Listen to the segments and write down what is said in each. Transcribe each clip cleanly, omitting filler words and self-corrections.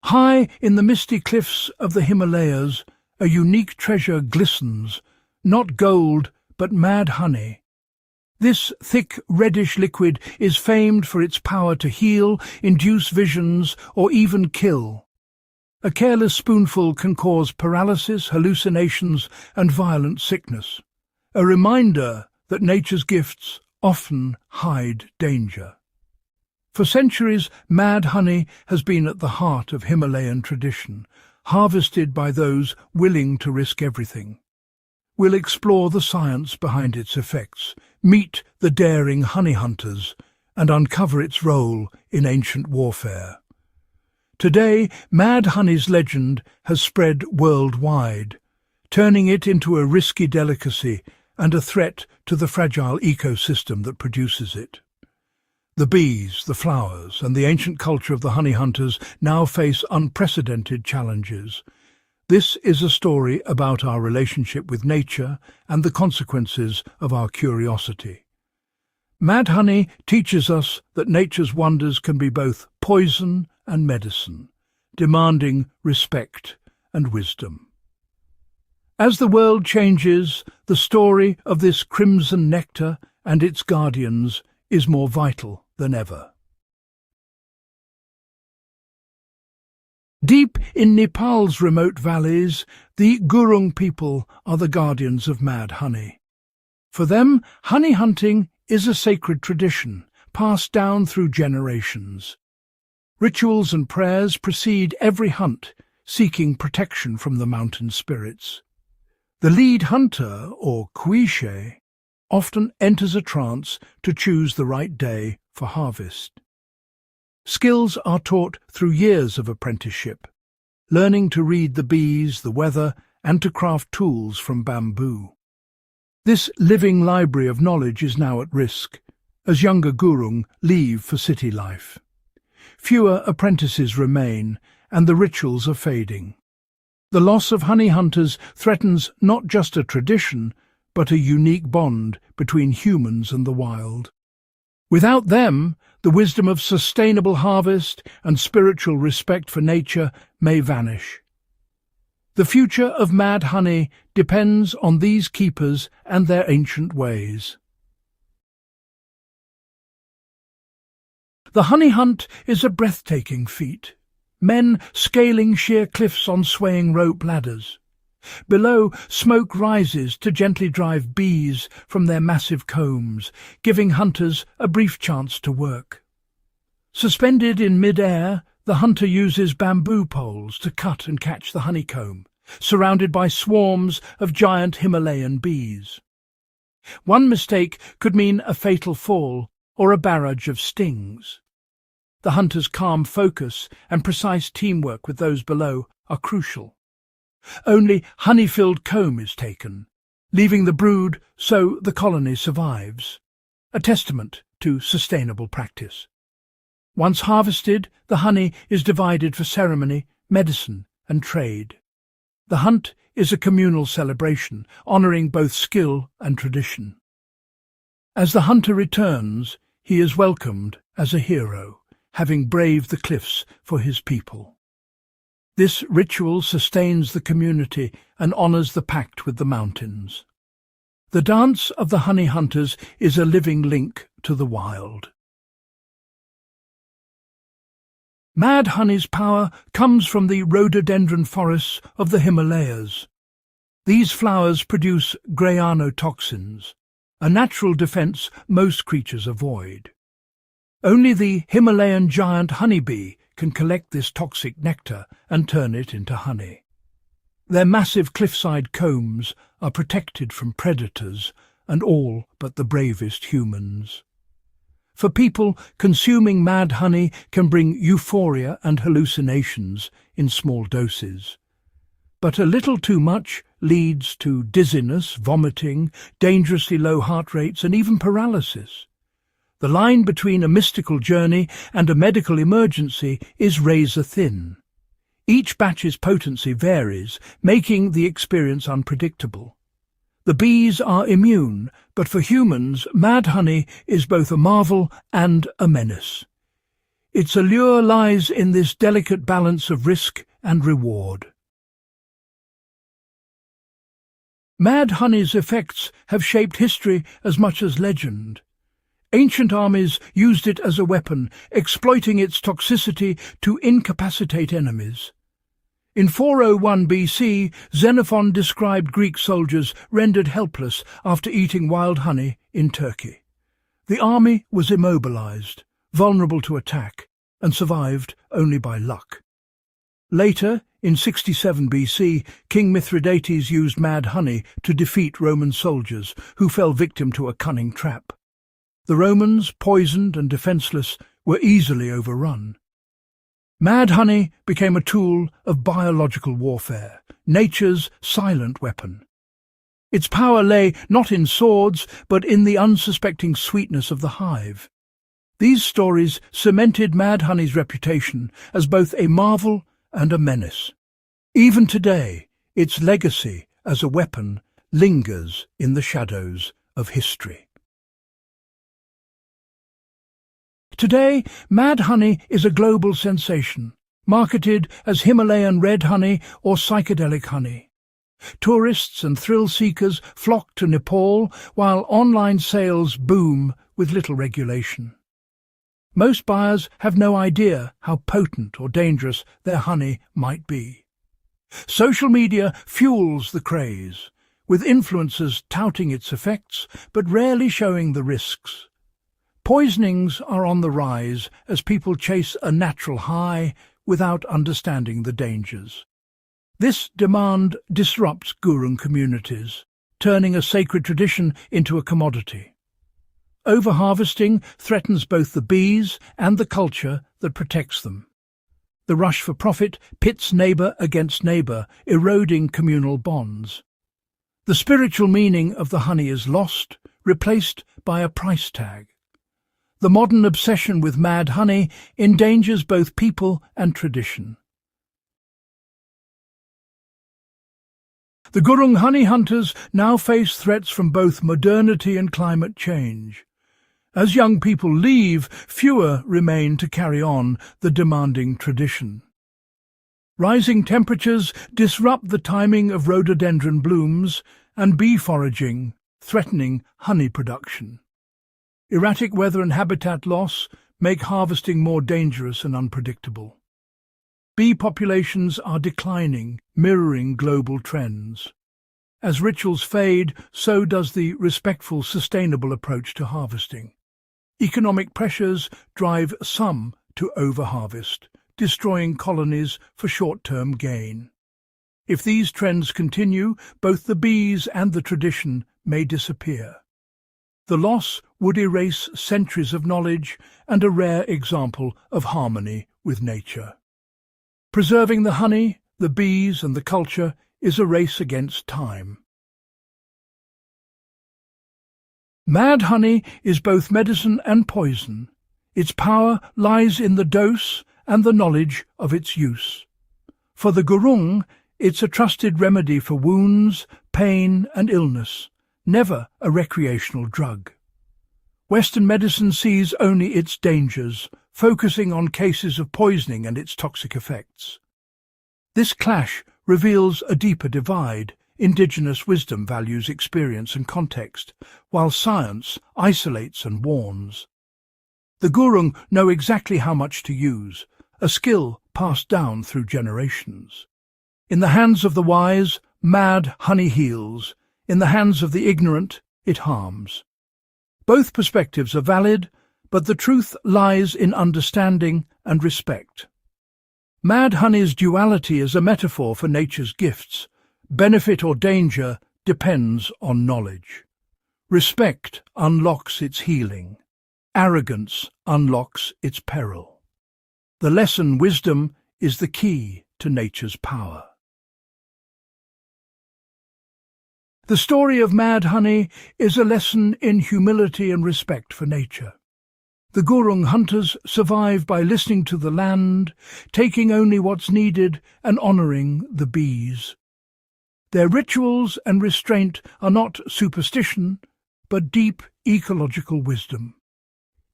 High in the misty cliffs of the Himalayas, a unique treasure glistens, not gold, but mad honey. This thick, reddish liquid is famed for its power to heal, induce visions, or even kill. A careless spoonful can cause paralysis, hallucinations, and violent sickness. A reminder that nature's gifts often hide danger. For centuries, mad honey has been at the heart of Himalayan tradition, harvested by those willing to risk everything. We'll explore the science behind its effects, meet the daring honey hunters, and uncover its role in ancient warfare. Today, mad honey's legend has spread worldwide, turning it into a risky delicacy and a threat to the fragile ecosystem that produces it. The bees, the flowers, and the ancient culture of the honey hunters now face unprecedented challenges. This is a story about our relationship with nature and the consequences of our curiosity. Mad honey teaches us that nature's wonders can be both poison and medicine, demanding respect and wisdom. As the world changes, the story of this crimson nectar and its guardians is more vital than ever. Deep in Nepal's remote valleys, the Gurung people are the guardians of mad honey. For them, honey hunting is a sacred tradition, passed down through generations. Rituals and prayers precede every hunt, seeking protection from the mountain spirits. The lead hunter, or Kuishe, often enters a trance to choose the right day for harvest. Skills are taught through years of apprenticeship, learning to read the bees, the weather, and to craft tools from bamboo. This living library of knowledge is now at risk, as younger Gurung leave for city life. Fewer apprentices remain, and the rituals are fading. The loss of honey hunters threatens not just a tradition, but a unique bond between humans and the wild. Without them, the wisdom of sustainable harvest and spiritual respect for nature may vanish. The future of mad honey depends on these keepers and their ancient ways. The honey hunt is a breathtaking feat, men scaling sheer cliffs on swaying rope ladders. Below, smoke rises to gently drive bees from their massive combs, giving hunters a brief chance to work. Suspended in mid-air, the hunter uses bamboo poles to cut and catch the honeycomb, surrounded by swarms of giant Himalayan bees. One mistake could mean a fatal fall or a barrage of stings. The hunter's calm focus and precise teamwork with those below are crucial. Only honey-filled comb is taken, leaving the brood so the colony survives, a testament to sustainable practice. Once harvested, the honey is divided for ceremony, medicine, and trade. The hunt is a communal celebration, honouring both skill and tradition. As the hunter returns, he is welcomed as a hero, having braved the cliffs for his people. This ritual sustains the community and honours the pact with the mountains. The dance of the honey hunters is a living link to the wild. Mad honey's power comes from the rhododendron forests of the Himalayas. These flowers produce Grayanotoxins, a natural defence most creatures avoid. Only the Himalayan giant honeybee can collect this toxic nectar and turn it into honey. Their massive cliffside combs are protected from predators and all but the bravest humans. For people, consuming mad honey can bring euphoria and hallucinations in small doses. But a little too much leads to dizziness, vomiting, dangerously low heart rates, and even paralysis. The line between a mystical journey and a medical emergency is razor-thin. Each batch's potency varies, making the experience unpredictable. The bees are immune, but for humans, mad honey is both a marvel and a menace. Its allure lies in this delicate balance of risk and reward. Mad honey's effects have shaped history as much as legend. Ancient armies used it as a weapon, exploiting its toxicity to incapacitate enemies. In 401 BC, Xenophon described Greek soldiers rendered helpless after eating wild honey in Turkey. The army was immobilized, vulnerable to attack, and survived only by luck. Later, in 67 BC, King Mithridates used mad honey to defeat Roman soldiers who fell victim to a cunning trap. The Romans, poisoned and defenseless, were easily overrun. Mad honey became a tool of biological warfare, nature's silent weapon. Its power lay not in swords, but in the unsuspecting sweetness of the hive. These stories cemented mad honey's reputation as both a marvel and a menace. Even today, its legacy as a weapon lingers in the shadows of history. Today, mad honey is a global sensation, marketed as Himalayan red honey or psychedelic honey. Tourists and thrill-seekers flock to Nepal, while online sales boom with little regulation. Most buyers have no idea how potent or dangerous their honey might be. Social media fuels the craze, with influencers touting its effects but rarely showing the risks. Poisonings are on the rise as people chase a natural high without understanding the dangers. This demand disrupts gurung communities, turning a sacred tradition into a commodity. Overharvesting threatens both the bees and the culture that protects them. The rush for profit pits neighbour against neighbour, eroding communal bonds. The spiritual meaning of the honey is lost, replaced by a price tag. The modern obsession with mad honey endangers both people and tradition. The gurung honey hunters now face threats from both modernity and climate change. As young people leave, fewer remain to carry on the demanding tradition. Rising temperatures disrupt the timing of rhododendron blooms and bee foraging, threatening honey production. Erratic weather and habitat loss make harvesting more dangerous and unpredictable. Bee populations are declining, mirroring global trends. As rituals fade, so does the respectful, sustainable approach to harvesting. Economic pressures drive some to overharvest, destroying colonies for short-term gain. If these trends continue, both the bees and the tradition may disappear. The loss would erase centuries of knowledge and a rare example of harmony with nature. Preserving the honey, the bees and the culture is a race against time. Mad honey is both medicine and poison. Its power lies in the dose and the knowledge of its use. For the gurung, it's a trusted remedy for wounds, pain and illness, never a recreational drug. Western medicine sees only its dangers, focusing on cases of poisoning and its toxic effects. This clash reveals a deeper divide. Indigenous wisdom values experience and context, while science isolates and warns. The gurung know exactly how much to use, a skill passed down through generations. In the hands of the wise, mad honey heals. In the hands of the ignorant, it harms. Both perspectives are valid, but the truth lies in understanding and respect. Mad honey's duality is a metaphor for nature's gifts. Benefit or danger depends on knowledge. Respect unlocks its healing. Arrogance unlocks its peril. The lesson wisdom is the key to nature's power. The story of mad honey is a lesson in humility and respect for nature. The gurung hunters survive by listening to the land, taking only what's needed and honouring the bees. Their rituals and restraint are not superstition, but deep ecological wisdom.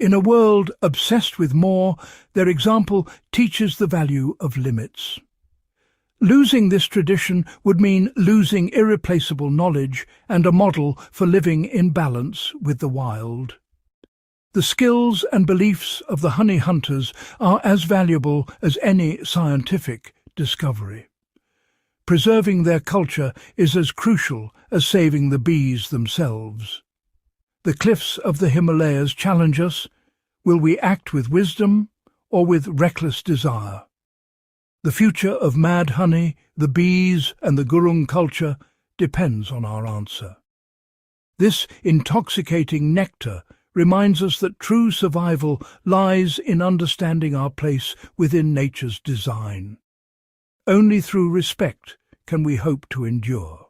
In a world obsessed with more, their example teaches the value of limits. Losing this tradition would mean losing irreplaceable knowledge and a model for living in balance with the wild. The skills and beliefs of the honey hunters are as valuable as any scientific discovery. Preserving their culture is as crucial as saving the bees themselves. The cliffs of the Himalayas challenge us. Will we act with wisdom or with reckless desire? The future of mad honey, the bees and the gurung culture depends on our answer. This intoxicating nectar reminds us that true survival lies in understanding our place within nature's design. Only through respect can we hope to endure.